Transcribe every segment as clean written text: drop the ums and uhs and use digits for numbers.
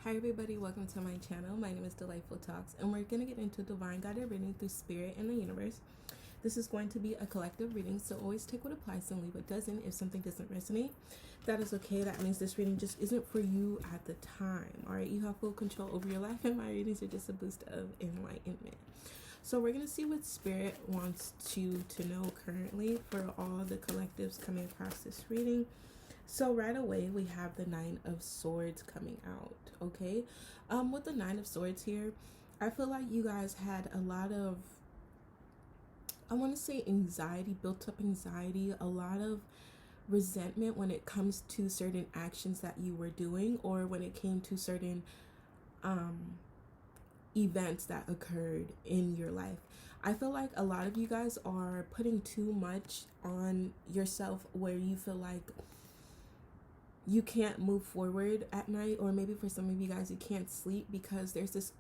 Hi everybody, welcome to my channel. My name is Delightful Talks, and we're going to get into Divine Guided Reading through Spirit and the Universe. This is going to be a collective reading, so always take what applies and leave what doesn't. If something doesn't resonate, that is okay. That means this reading just isn't for you at the time. Alright, you have full control over your life, and my readings are just a boost of enlightenment. So we're going to see what Spirit wants you to know currently for all the collectives coming across this reading. So right away we have the Nine of Swords coming out. Okay, with the Nine of Swords here, I feel like you guys had a lot of, I want to say, anxiety, built up anxiety, a lot of resentment when it comes to certain actions that you were doing, or when it came to certain events that occurred in your life. I feel like a lot of you guys are putting too much on yourself, where you feel like you can't move forward at night, or maybe for some of you guys you can't sleep because there's this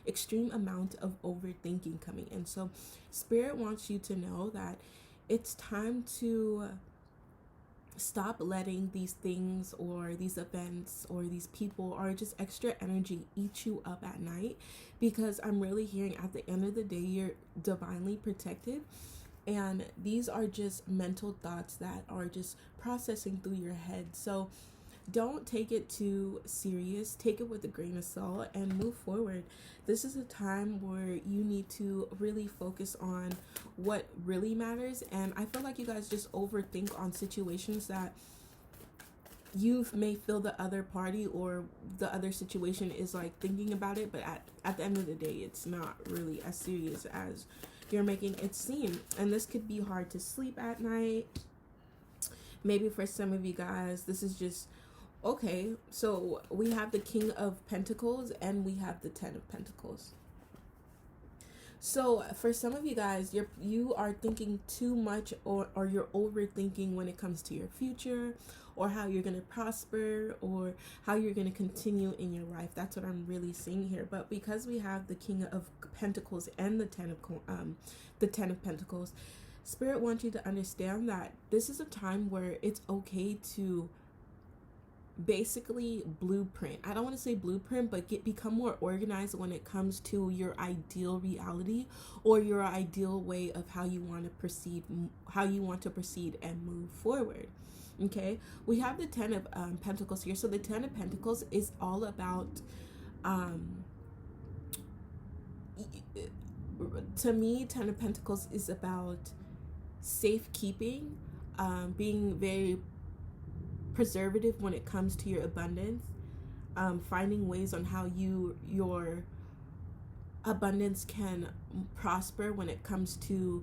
extreme amount of overthinking coming in. So Spirit wants you to know that it's time to stop letting these things or these events or these people or just extra energy eat you up at night, because I'm really hearing at the end of the day you're divinely protected. And these are just mental thoughts that are just processing through your head. So don't take it too serious. Take it with a grain of salt and move forward. This is a time where you need to really focus on what really matters. And I feel like you guys just overthink on situations that you may feel the other party or the other situation is like thinking about it, but at the end of the day it's not really as serious as you're making it seem. And this could be hard to sleep at night. Maybe for some of you guys this is just okay. So we have the King of Pentacles and we have the Ten of Pentacles. So for some of you guys, you are thinking too much, or you're overthinking when it comes to your future, or how you're going to prosper, or how you're going to continue in your life. That's what I'm really seeing here. But because we have the King of Pentacles and the Ten of Pentacles, Spirit wants you to understand that this is a time where it's okay to basically blueprint. I don't want to say blueprint, but become more organized when it comes to your ideal reality, or your ideal way of how you want to proceed and move forward. Okay, we have the Ten of Pentacles here. So the Ten of Pentacles is all about to me, Ten of Pentacles is about safekeeping, being very preservative when it comes to your abundance, finding ways on how your abundance can prosper when it comes to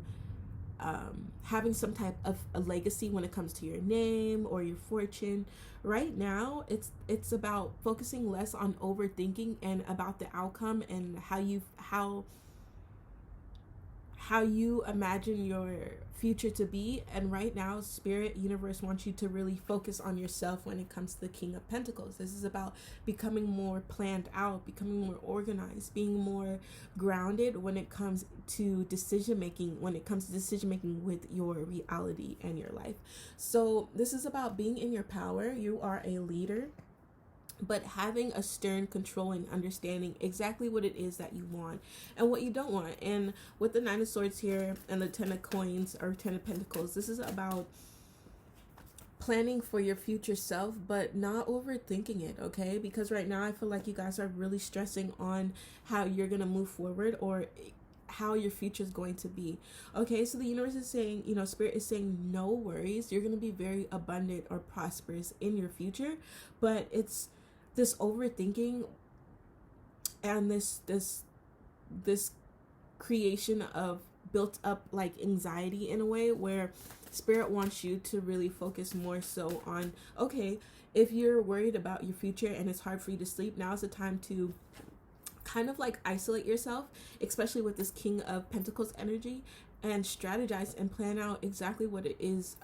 having some type of a legacy when it comes to your name or your fortune. Right now it's about focusing less on overthinking and about the outcome and how you imagine your future to be. And right now Spirit, Universe wants you to really focus on yourself when it comes to the King of Pentacles. This is about becoming more planned out, becoming more organized, being more grounded when it comes to decision making with your reality and your life. So this is about being in your power. You are a leader, but having a stern, controlling understanding exactly what it is that you want and what you don't want. And with the Nine of Swords here and the Ten of Coins or Ten of Pentacles, this is about planning for your future self, but not overthinking it, okay? Because right now I feel like you guys are really stressing on how you're going to move forward or how your future is going to be. Okay, so the universe is saying, Spirit is saying, no worries. You're going to be very abundant or prosperous in your future, but it's this overthinking and this creation of built up like anxiety in a way where Spirit wants you to really focus more so on, okay, if you're worried about your future and it's hard for you to sleep, now's the time to kind of like isolate yourself, especially with this King of Pentacles energy, and strategize and plan out exactly what it is,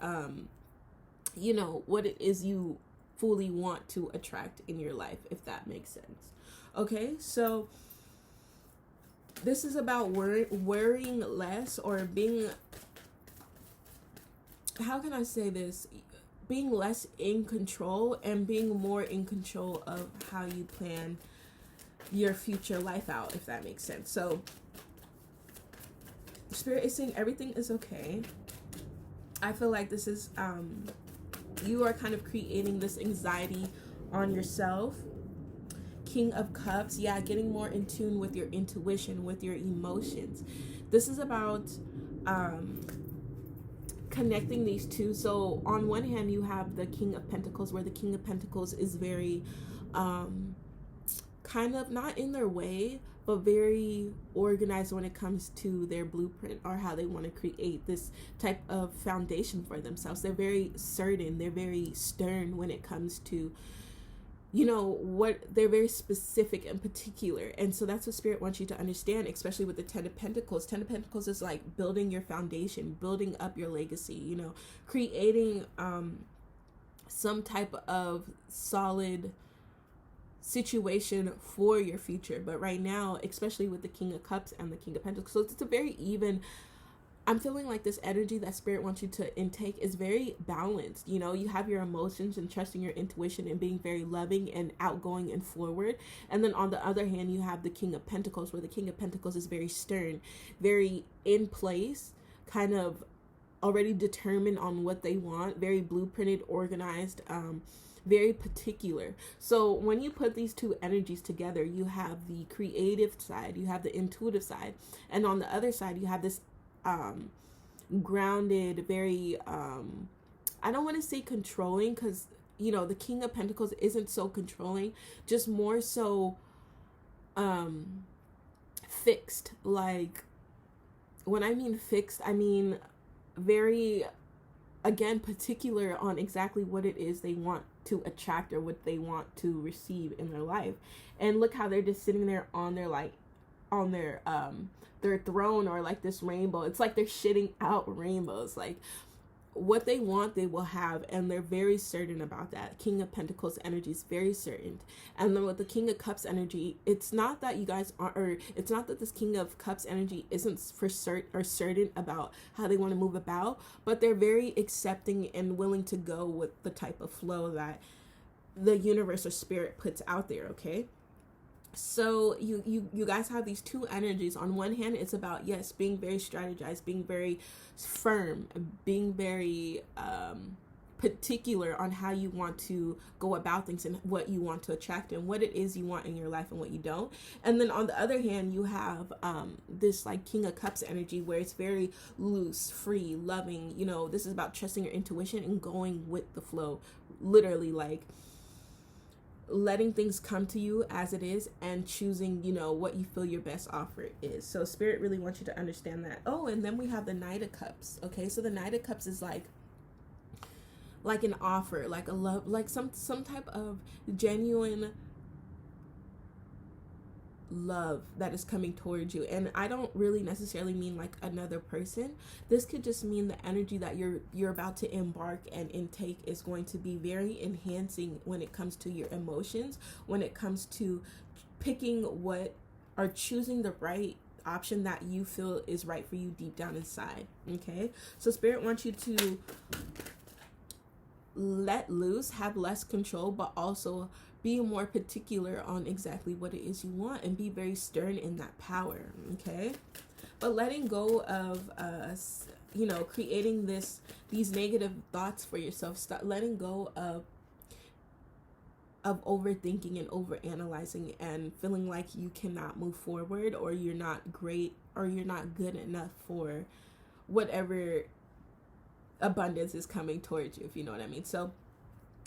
what it is you fully want to attract in your life, if that makes sense. Okay, so this is about worrying less, or being, how can I say this? being less in control and being more in control of how you plan your future life out, if that makes sense. So Spirit is saying everything is okay. I feel like this is you are kind of creating this anxiety on yourself. King of Cups, yeah, getting more in tune with your intuition, with your emotions. This is about connecting these two. So on one hand, you have the King of Pentacles, where the King of Pentacles is very kind of not in their way, but very organized when it comes to their blueprint or how they want to create this type of foundation for themselves. They're very certain, they're very stern when it comes to, you know, what they're very specific and particular. And so that's what Spirit wants you to understand, especially with the Ten of Pentacles. Ten of Pentacles is like building your foundation, building up your legacy, you know, creating some type of solid situation for your future. But right now, especially with the King of Cups and the King of Pentacles, so it's a very even, I'm feeling like this energy that Spirit wants you to intake is very balanced. You know, you have your emotions and trusting your intuition and being very loving and outgoing and forward. And then on the other hand, you have the King of Pentacles, where the King of Pentacles is very stern, very in place, kind of already determined on what they want, very blueprinted, organized, very particular. So when you put these two energies together, you have the creative side, you have the intuitive side, and on the other side, you have this grounded, very I don't want to say controlling, because you know the King of Pentacles isn't so controlling, just more so fixed. Like, when I mean fixed, I mean very, again, particular on exactly what it is they want to attract or what they want to receive in their life. And look how they're just sitting there on their, like, on their throne, or like this rainbow. It's like they're shitting out rainbows. Like, what they want, they will have, and they're very certain about that. King of Pentacles energy is very certain. And then with the King of Cups energy, it's not that you guys are, or it's not that this King of Cups energy isn't for certain about how they want to move about, but they're very accepting and willing to go with the type of flow that the universe or Spirit puts out there. Okay. So you guys have these two energies. On one hand, it's about, yes, being very strategized, being very firm, being very particular on how you want to go about things and what you want to attract and what it is you want in your life and what you don't. And then on the other hand, you have this like King of Cups energy, where it's very loose, free, loving. You know, this is about trusting your intuition and going with the flow, literally, like letting things come to you as it is and choosing, you know, what you feel your best offer is. So Spirit really wants you to understand that. Oh, and then we have the Knight of Cups. Okay, so the Knight of Cups is like an offer, like a love, like some type of genuine love that is coming towards you. And I don't really necessarily mean like another person. This could just mean the energy that you're about to embark and intake is going to be very enhancing when it comes to your emotions, when it comes to picking what or choosing the right option that you feel is right for you deep down inside. Okay, so Spirit wants you to let loose, have less control, but also be more particular on exactly what it is you want and be very stern in that power. Okay, but letting go of you know, creating these negative thoughts for yourself. Stop letting go of overthinking and overanalyzing and feeling like you cannot move forward, or you're not great, or you're not good enough for whatever abundance is coming towards you, if you know what I mean. So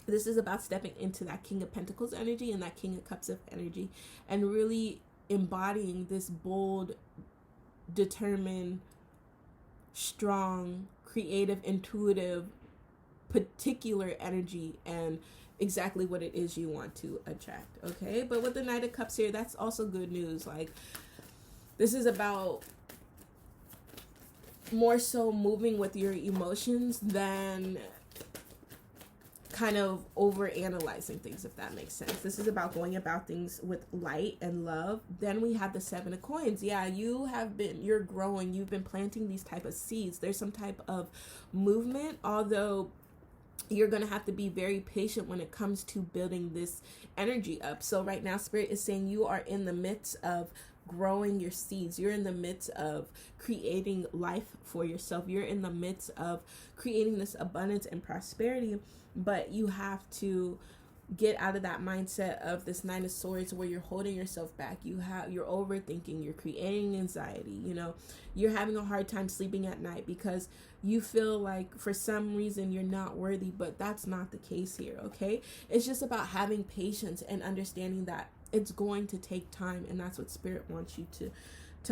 this is about stepping into that King of Pentacles energy and that King of Cups of energy, and really embodying this bold, determined, strong, creative, intuitive, particular energy and exactly what it is you want to attract. Okay, but with the Knight of Cups here, that's also good news. Like, this is about more so moving with your emotions than kind of over analyzing things, if that makes sense. This is about going about things with light and love. Then we have the Seven of Coins. Yeah, you're growing, you've been planting these type of seeds. There's some type of movement, although you're going to have to be very patient when it comes to building this energy up. So right now, Spirit is saying you are in the midst of growing your seeds. You're in the midst of creating life for yourself. You're in the midst of creating this abundance and prosperity, but you have to get out of that mindset of this Nine of Swords where you're holding yourself back. You're overthinking, you're creating anxiety, you're having a hard time sleeping at night because you feel like for some reason you're not worthy, but that's not the case here. Okay, it's just about having patience and understanding that it's going to take time, and that's what Spirit wants you to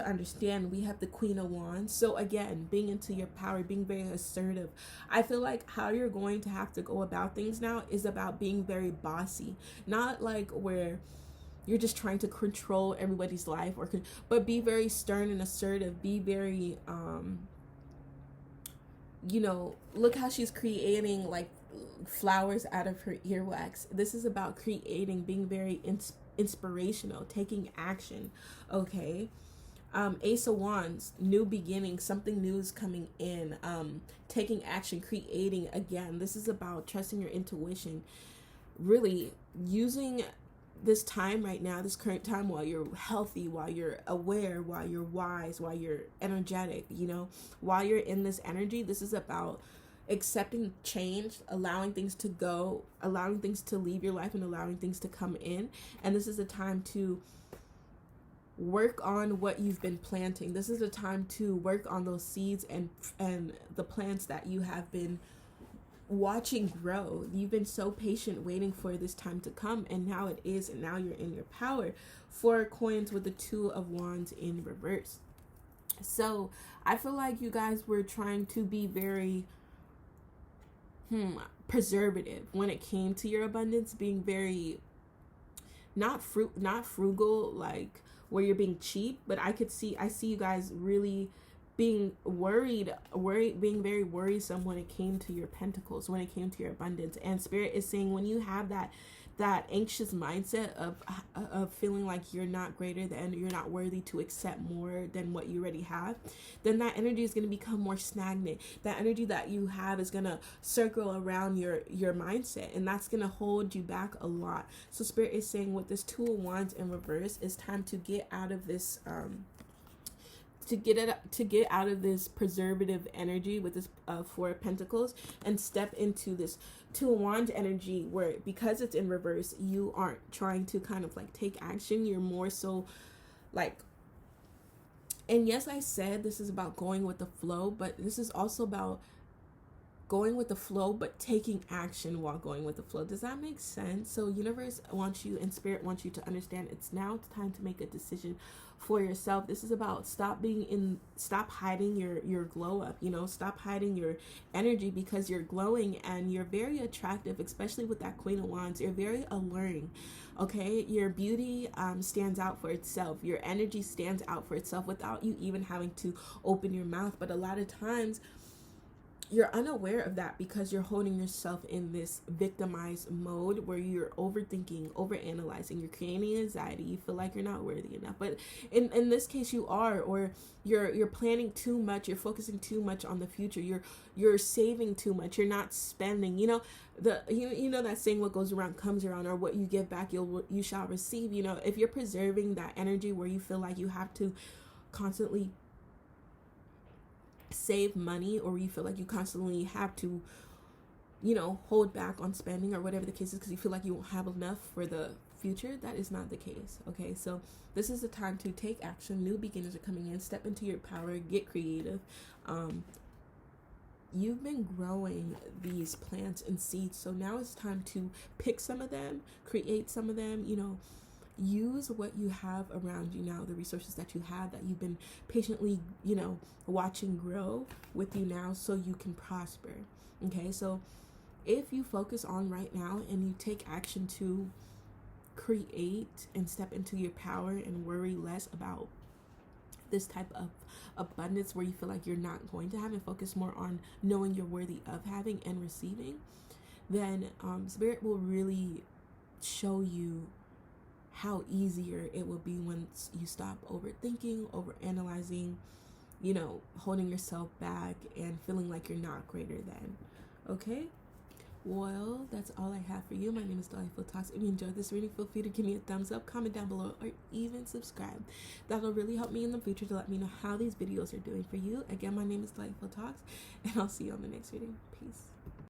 understand. We have the Queen of Wands. So again, being into your power, being very assertive. I feel like how you're going to have to go about things now is about being very bossy, not like where you're just trying to control everybody's life, but be very stern and assertive. Be very look how she's creating like flowers out of her earwax. This is about creating, being very inspirational, taking action. Okay, Ace of Wands, new beginning, something new is coming in, taking action, creating again. This is about trusting your intuition, really using this time right now, this current time, while you're healthy, while you're aware, while you're wise, while you're energetic, while you're in this energy. This is about accepting change, allowing things to go, allowing things to leave your life, and allowing things to come in. And this is a time to work on what you've been planting. This is a time to work on those seeds and the plants that you have been watching grow. You've been so patient waiting for this time to come, and now it is, and now you're in your power. 4 coins with the 2 of Wands in reverse. So I feel like you guys were trying to be very preservative when it came to your abundance, being very not frugal, like where you're being cheap, but I see you guys really being worried, being very worrisome when it came to your pentacles, when it came to your abundance. And Spirit is saying when you have that anxious mindset of feeling like you're not greater than, you're not worthy to accept more than what you already have, then that energy is going to become more stagnant. That energy that you have is going to circle around your mindset, and that's going to hold you back a lot. So Spirit is saying with this 2 of Wands in reverse, it's time to get out of this to get out of this preservative energy with this 4 of Pentacles and step into this 2 of Wands energy, where because it's in reverse, you aren't trying to kind of like take action. You're more so like, and yes, I said this is about going with the flow, but this is also about going with the flow but taking action while going with the flow. Does that make sense? So universe wants you and Spirit wants you to understand it's time to make a decision for yourself. This is about stop hiding your glow up, stop hiding your energy, because you're glowing and you're very attractive, especially with that Queen of Wands. You're very alluring. Okay, your beauty stands out for itself. Your energy stands out for itself without you even having to open your mouth. But a lot of times you're unaware of that because you're holding yourself in this victimized mode where you're overthinking, overanalyzing, you're creating anxiety, you feel like you're not worthy enough. But in this case you are, or you're planning too much, you're focusing too much on the future, you're saving too much, you're not spending. You know that saying, what goes around comes around, or what you give back you shall receive. If you're preserving that energy where you feel like you have to constantly save money, or you feel like you constantly have to hold back on spending, or whatever the case is, because you feel like you won't have enough for the future, that is not the case. Okay, so this is the time to take action. New beginnings are coming in. Step into your power, get creative. You've been growing these plants and seeds, so now it's time to pick some of them, create some of them, use what you have around you now, the resources that you have, that you've been patiently watching grow with you now, so you can prosper. Okay, so if you focus on right now and you take action to create and step into your power and worry less about this type of abundance where you feel like you're not going to have, and focus more on knowing you're worthy of having and receiving, then Spirit will really show you how easier it will be once you stop overthinking, overanalyzing, holding yourself back and feeling like you're not greater than. Okay? Well, that's all I have for you. My name is Delightful Talks. If you enjoyed this reading, feel free to give me a thumbs up, comment down below, or even subscribe. That'll really help me in the future to let me know how these videos are doing for you. Again, my name is Delightful Talks, and I'll see you on the next reading. Peace.